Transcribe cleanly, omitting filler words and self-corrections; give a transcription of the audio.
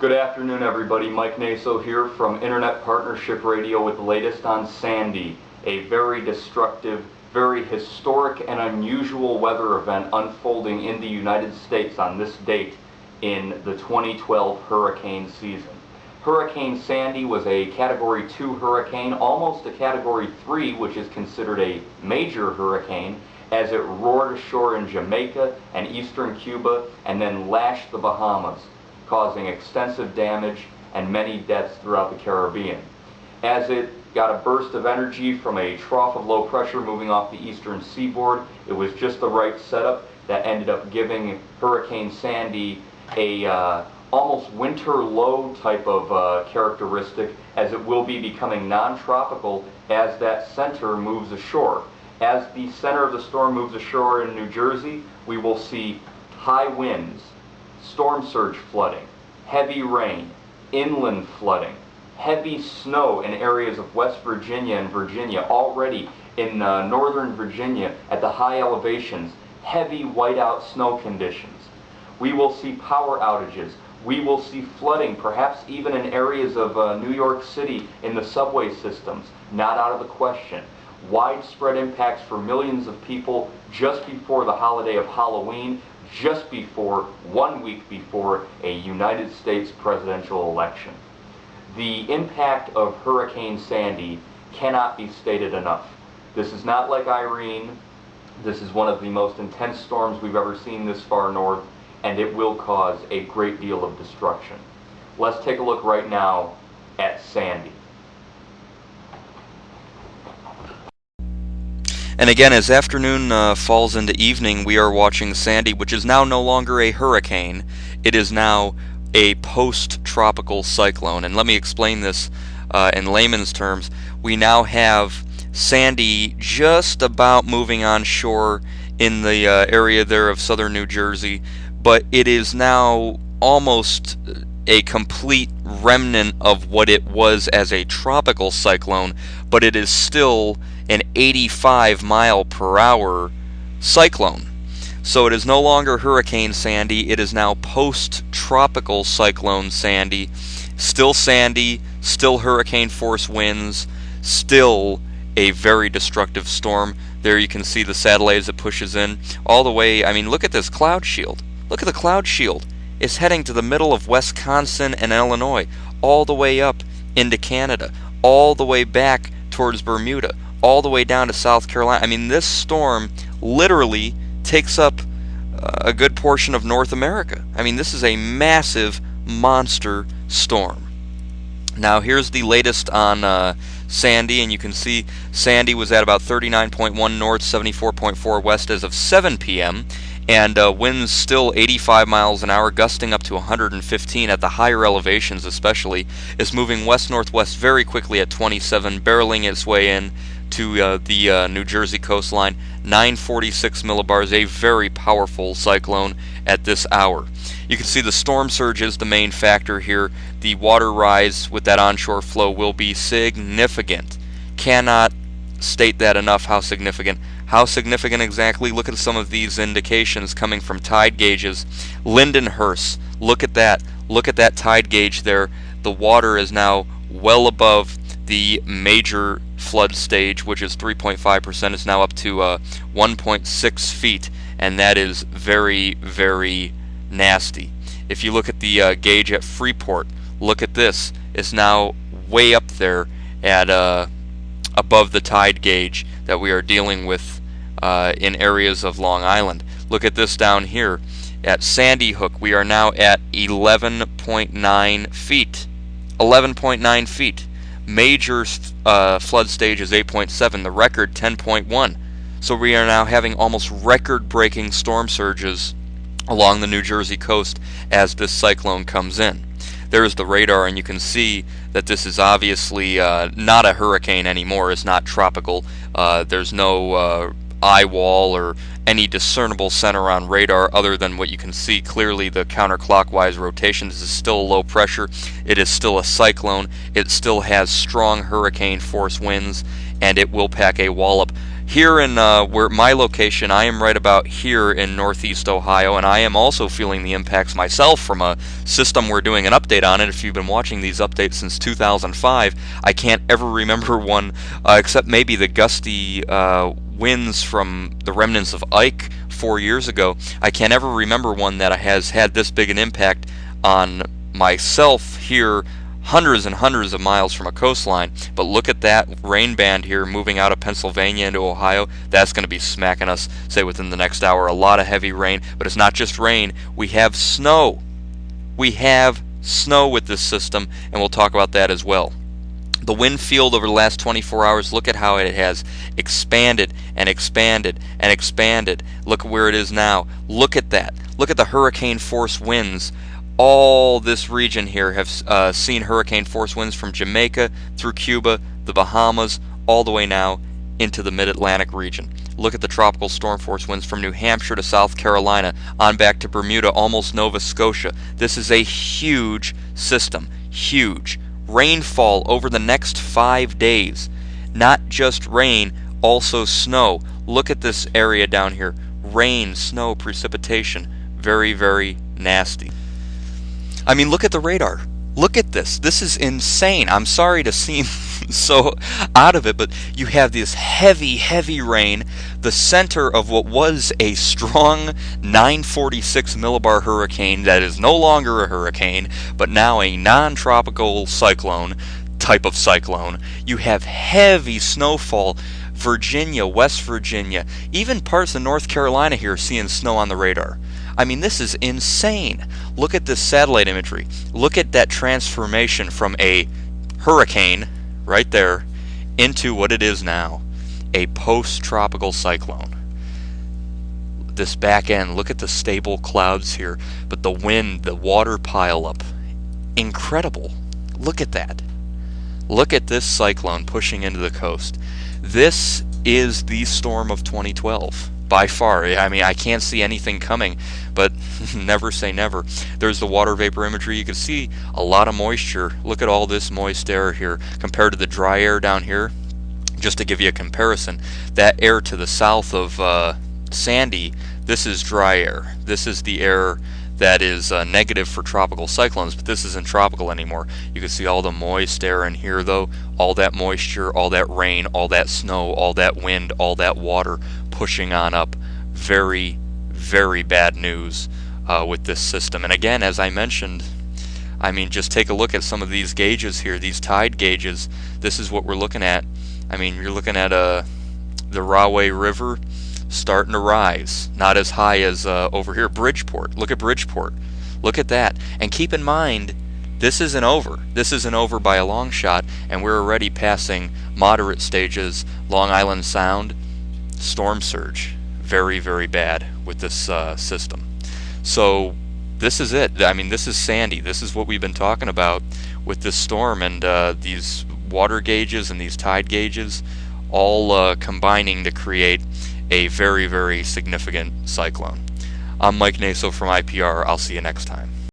Good afternoon, everybody. Mike Naso here from Internet Partnership Radio with the latest on Sandy, a very destructive, very historic and unusual weather event unfolding in the United States on this date in the 2012 hurricane season. Hurricane Sandy was a Category 2 hurricane, almost a Category 3, which is considered a major hurricane, as it roared ashore in Jamaica and eastern Cuba and then lashed the Bahamas, causing extensive damage and many deaths throughout the Caribbean. As it got a burst of energy from a trough of low pressure moving off the eastern seaboard, it was just the right setup that ended up giving Hurricane Sandy a almost winter low type of characteristic, as it will be becoming non-tropical as that center moves ashore. As the center of the storm moves ashore in New Jersey, we will see high winds, storm surge flooding, heavy rain, inland flooding, heavy snow in areas of West Virginia and Virginia, already in northern Virginia at the high elevations, heavy whiteout snow conditions. We will see power outages. We will see flooding, perhaps even in areas of New York City in the subway systems, not out of the question. Widespread impacts for millions of people just before the holiday of Halloween, just before, 1 week before, a United States presidential election. The impact of Hurricane Sandy cannot be stated enough. This is not like Irene. This is one of the most intense storms we've ever seen this far north, and it will cause a great deal of destruction. Let's take a look right now at Sandy. And again, as afternoon falls into evening, we are watching Sandy, which is now no longer a hurricane. It is now a post-tropical cyclone. And let me explain this in layman's terms. We now have Sandy just about moving on shore in the area there of southern New Jersey, but it is now almost a complete remnant of what it was as a tropical cyclone, but it is still an 85-mile-per-hour cyclone. So it is no longer Hurricane Sandy, it is now post-tropical cyclone Sandy. Still Sandy, still hurricane force winds, still a very destructive storm. There you can see the satellite as it pushes in all the way. I mean, look at this cloud shield. Look at the cloud shield. It's heading to the middle of Wisconsin and Illinois, all the way up into Canada, all the way back towards Bermuda, all the way down to South Carolina. I mean, this storm literally takes up a good portion of North America. I mean, this is a massive monster storm. Now, here's the latest on Sandy, and you can see Sandy was at about 39.1 north, 74.4 west as of 7 p.m., and winds still 85 miles an hour, gusting up to 115 at the higher elevations especially. It's moving west-northwest very quickly at 27, barreling its way in to the New Jersey coastline. 946 millibars, a very powerful cyclone at this hour. You can see the storm surge is the main factor here. The water rise with that onshore flow will be significant. Cannot state that enough, how significant. How significant exactly? Look at some of these indications coming from tide gauges. Lindenhurst, look at that. Look at that tide gauge there. The water is now well above the major flood stage, which is 3.5%. It's now up to 1.6 feet, and that is very, very nasty. If you look at the gauge at Freeport, look at this. It's now way up there at above the tide gauge that we are dealing with in areas of Long Island. Look at this down here at Sandy Hook. We are now at 11.9 feet. 11.9 feet. Major flood stage is 8.7, the record 10.1. So we are now having almost record-breaking storm surges along the New Jersey coast as this cyclone comes in. There is the radar, and you can see that this is obviously not a hurricane anymore. It's not tropical. There's no eye wall or any discernible center on radar other than what you can see clearly, the counterclockwise rotation. This is still low pressure. It is still a cyclone. It still has strong hurricane force winds, and it will pack a wallop. Here in where my location, I am right about here in northeast Ohio, and I am also feeling the impacts myself from a system we're doing an update on it. If you've been watching these updates since 2005, I can't ever remember one except maybe the gusty winds from the remnants of Ike 4 years ago. I can't ever remember one that has had this big an impact on myself here, hundreds and hundreds of miles from a coastline. But look at that rain band here moving out of Pennsylvania into Ohio. That's going to be smacking us, say, within the next hour. A lot of heavy rain, but it's not just rain. We have snow. We have snow with this system, and we'll talk about that as well. The wind field over the last 24 hours, look at how it has expanded and expanded and expanded. Look where it is now. Look at that. Look at the hurricane force winds. All this region here have seen hurricane force winds from Jamaica through Cuba, the Bahamas, all the way now into the mid-Atlantic region. Look at the tropical storm force winds from New Hampshire to South Carolina, on back to Bermuda, almost Nova Scotia. This is a huge system, huge. Rainfall over the next 5 days. Not just rain, also snow. Look at this area down here. Rain, snow, precipitation. Very, very nasty. I mean, look at the radar. Look at this. This is insane. I'm sorry to seem so out of it, but you have this heavy, heavy rain. The center of what was a strong 946 millibar hurricane that is no longer a hurricane, but now a non-tropical cyclone type of cyclone. You have heavy snowfall. Virginia, West Virginia, even parts of North Carolina here seeing snow on the radar. I mean, this is insane. Look at this satellite imagery. Look at that transformation from a hurricane right there into what it is now, a post-tropical cyclone. This back end, look at the stable clouds here, but the wind, the water pile up. Incredible. Look at that. Look at this cyclone pushing into the coast. This is the storm of 2012. By far. I mean, I can't see anything coming, but never say never. There's the water vapor imagery. You can see a lot of moisture. Look at all this moist air here compared to the dry air down here. Just to give you a comparison, that air to the south of Sandy, this is dry air. This is the air that is negative for tropical cyclones, but this isn't tropical anymore. You can see all the moist air in here, though. All that moisture, all that rain, all that snow, all that wind, all that water pushing on up. Very, very bad news with this system. And again, as I mentioned, I mean, just take a look at some of these gauges here, these tide gauges. This is what we're looking at. I mean, you're looking at the Rahway River starting to rise. Not as high as over here, Bridgeport. Look at Bridgeport. Look at that. And keep in mind, this isn't over. This isn't over by a long shot, and we're already passing moderate stages. Long Island Sound, storm surge. Very, very bad with this system. So this is it. I mean, this is Sandy. This is what we've been talking about with this storm, and these water gauges and these tide gauges all combining to create a very, very significant cyclone. I'm Mike Naso from IPR. I'll see you next time.